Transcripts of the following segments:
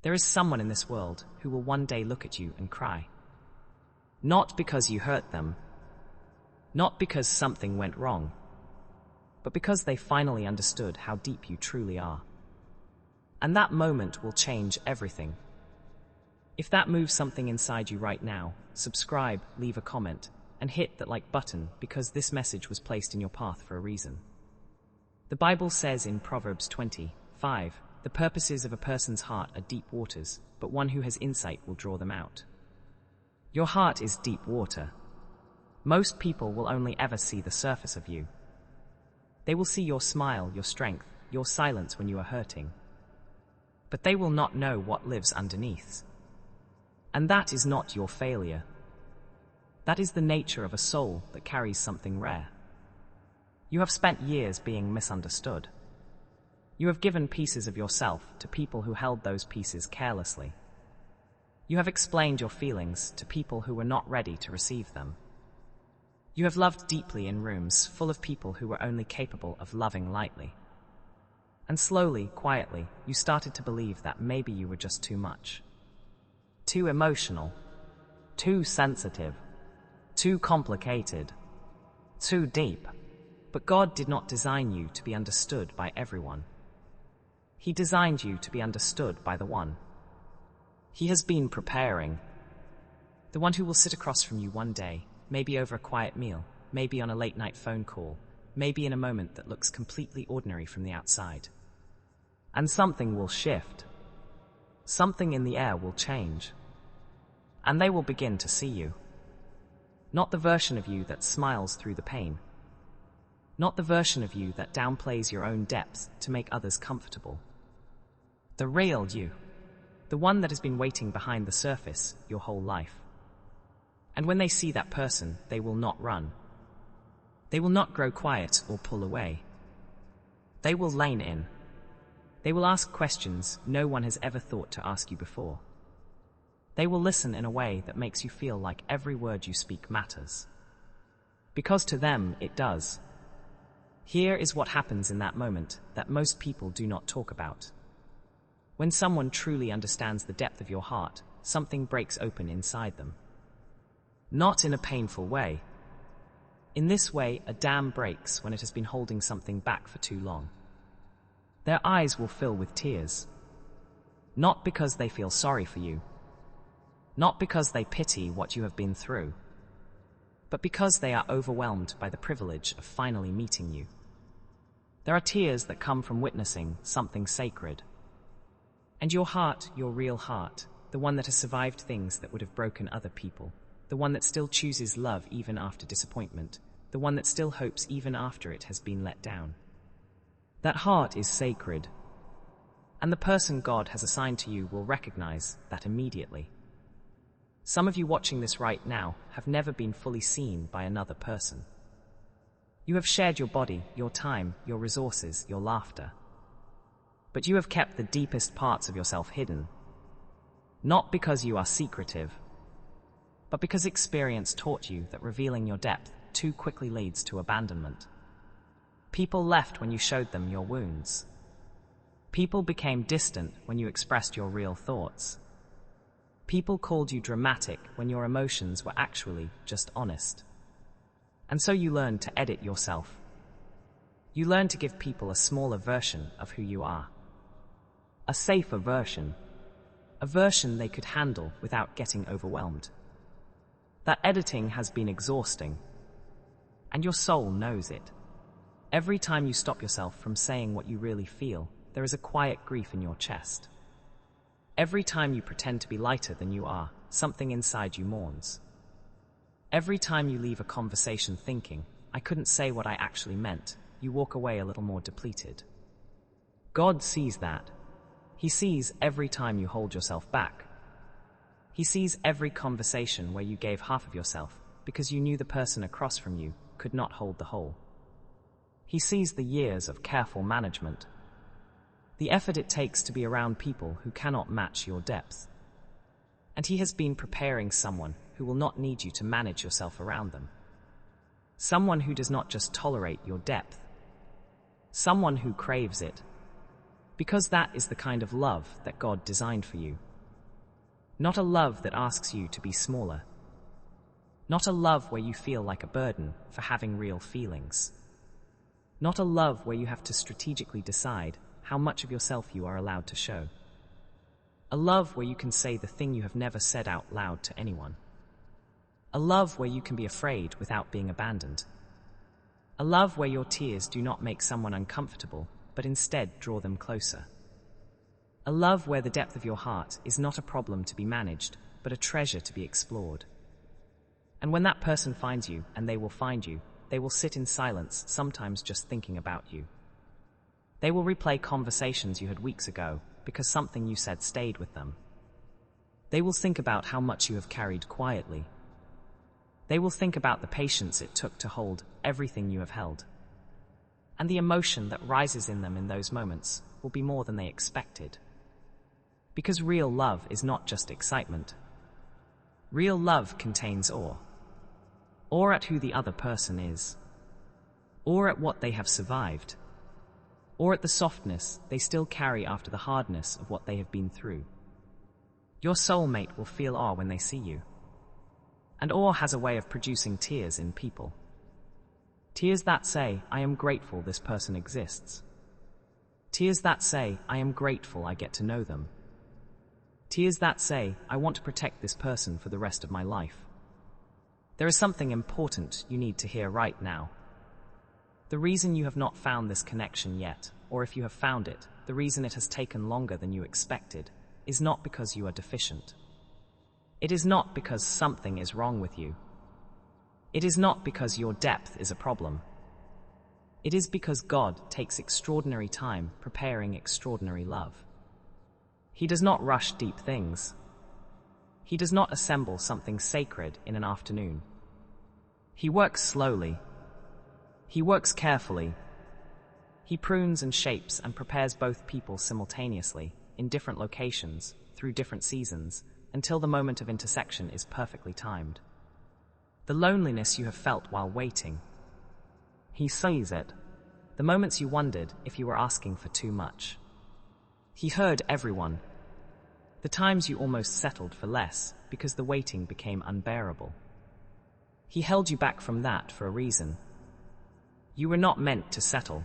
There is someone in this world who will one day look at you and cry. Not because you hurt them, not because something went wrong, but because they finally understood how deep you truly are. And that moment will change everything. If that moves something inside you right now, subscribe, leave a comment, and hit that like button, because this message was placed in your path for a reason. The Bible says in Proverbs 20:5, the purposes of a person's heart are deep waters, but one who has insight will draw them out. Your heart is deep water. Most people will only ever see the surface of you. They will see your smile, your strength, your silence when you are hurting. But they will not know what lives underneath. And that is not your failure. That is the nature of a soul that carries something rare. You have spent years being misunderstood. You have given pieces of yourself to people who held those pieces carelessly. You have explained your feelings to people who were not ready to receive them. You have loved deeply in rooms full of people who were only capable of loving lightly. And slowly, quietly, you started to believe that maybe you were just too much. Too emotional, too sensitive, too complicated, too deep. But God did not design you to be understood by everyone. He designed you to be understood by the one. He has been preparing. The one who will sit across from you one day, maybe over a quiet meal, maybe on a late-night phone call, maybe in a moment that looks completely ordinary from the outside. And something will shift. Something in the air will change. And they will begin to see you. Not the version of you that smiles through the pain. Not the version of you that downplays your own depth to make others comfortable. The real you. The one that has been waiting behind the surface your whole life. And when they see that person, they will not run. They will not grow quiet or pull away. They will lean in. They will ask questions no one has ever thought to ask you before. They will listen in a way that makes you feel like every word you speak matters. Because to them, it does. Here is what happens in that moment that most people do not talk about. When someone truly understands the depth of your heart, something breaks open inside them. Not in a painful way. In this way, a dam breaks when it has been holding something back for too long. Their eyes will fill with tears. Not because they feel sorry for you. Not because they pity what you have been through. But because they are overwhelmed by the privilege of finally meeting you. There are tears that come from witnessing something sacred. And your heart, your real heart, the one that has survived things that would have broken other people, the one that still chooses love even after disappointment, the one that still hopes even after it has been let down. That heart is sacred. And the person God has assigned to you will recognize that immediately. Some of you watching this right now have never been fully seen by another person. You have shared your body, your time, your resources, your laughter. But you have kept the deepest parts of yourself hidden. Not because you are secretive, but because experience taught you that revealing your depth too quickly leads to abandonment. People left when you showed them your wounds. People became distant when you expressed your real thoughts. People called you dramatic when your emotions were actually just honest. And so you learned to edit yourself. You learned to give people a smaller version of who you are. A safer version. A version they could handle without getting overwhelmed. That editing has been exhausting. And your soul knows it. Every time you stop yourself from saying what you really feel, there is a quiet grief in your chest. Every time you pretend to be lighter than you are, something inside you mourns. Every time you leave a conversation thinking, I couldn't say what I actually meant, you walk away a little more depleted. God sees that. He sees every time you hold yourself back. He sees every conversation where you gave half of yourself because you knew the person across from you could not hold the whole. He sees the years of careful management. The effort it takes to be around people who cannot match your depth. And he has been preparing someone who will not need you to manage yourself around them. Someone who does not just tolerate your depth. Someone who craves it. Because that is the kind of love that God designed for you. Not a love that asks you to be smaller. Not a love where you feel like a burden for having real feelings. Not a love where you have to strategically decide how much of yourself you are allowed to show. A love where you can say the thing you have never said out loud to anyone. A love where you can be afraid without being abandoned. A love where your tears do not make someone uncomfortable, but instead draw them closer. A love where the depth of your heart is not a problem to be managed, but a treasure to be explored. And when that person finds you, and they will find you, they will sit in silence, sometimes just thinking about you. They will replay conversations you had weeks ago, because something you said stayed with them. They will think about how much you have carried quietly. They will think about the patience it took to hold everything you have held. And the emotion that rises in them in those moments will be more than they expected. Because real love is not just excitement. Real love contains awe. Awe at who the other person is. Awe at what they have survived. Awe at the softness they still carry after the hardness of what they have been through. Your soulmate will feel awe when they see you. And awe has a way of producing tears in people. Tears that say, I am grateful this person exists. Tears that say, I am grateful I get to know them. Tears that say, I want to protect this person for the rest of my life. There is something important you need to hear right now. The reason you have not found this connection yet, or if you have found it, the reason it has taken longer than you expected, is not because you are deficient. It is not because something is wrong with you. It is not because your depth is a problem. It is because God takes extraordinary time preparing extraordinary love. He does not rush deep things. He does not assemble something sacred in an afternoon. He works slowly. He works carefully. He prunes and shapes and prepares both people simultaneously, in different locations, through different seasons, until the moment of intersection is perfectly timed. The loneliness you have felt while waiting. He sees it. The moments you wondered if you were asking for too much. He heard everyone. The times you almost settled for less because the waiting became unbearable. He held you back from that for a reason. You were not meant to settle.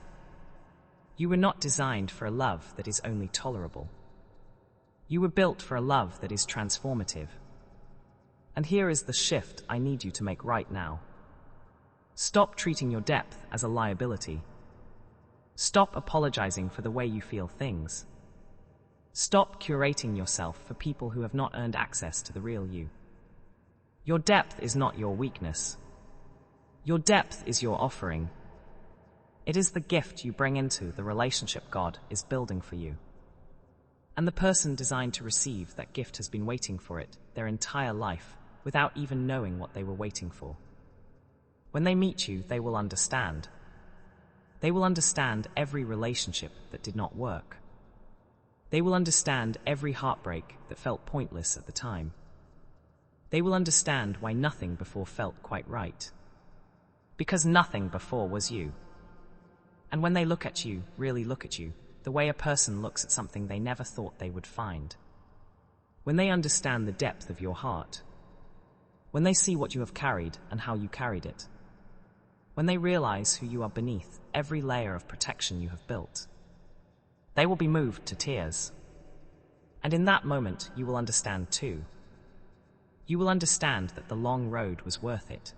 You were not designed for a love that is only tolerable. You were built for a love that is transformative. And here is the shift I need you to make right now. Stop treating your depth as a liability. Stop apologizing for the way you feel things. Stop curating yourself for people who have not earned access to the real you. Your depth is not your weakness. Your depth is your offering. It is the gift you bring into the relationship God is building for you. And the person designed to receive that gift has been waiting for it their entire life without even knowing what they were waiting for. When they meet you, they will understand. They will understand every relationship that did not work. They will understand every heartbreak that felt pointless at the time. They will understand why nothing before felt quite right. Because nothing before was you. And when they look at you, really look at you, the way a person looks at something they never thought they would find. When they understand the depth of your heart. When they see what you have carried and how you carried it. When they realize who you are beneath every layer of protection you have built. They will be moved to tears. And in that moment, you will understand too. You will understand that the long road was worth it.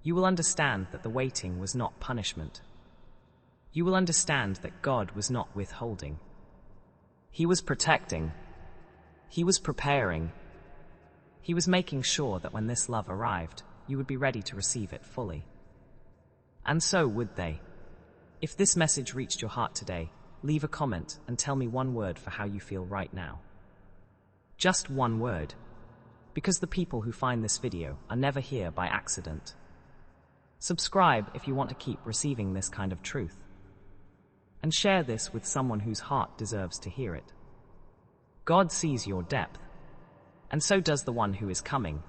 You will understand that the waiting was not punishment. You will understand that God was not withholding. He was protecting. He was preparing. He was making sure that when this love arrived, you would be ready to receive it fully. And so would they. If this message reached your heart today, leave a comment and tell me one word for how you feel right now. Just one word. Because the people who find this video are never here by accident. Subscribe if you want to keep receiving this kind of truth. And share this with someone whose heart deserves to hear it. God sees your depth. And so does the one who is coming,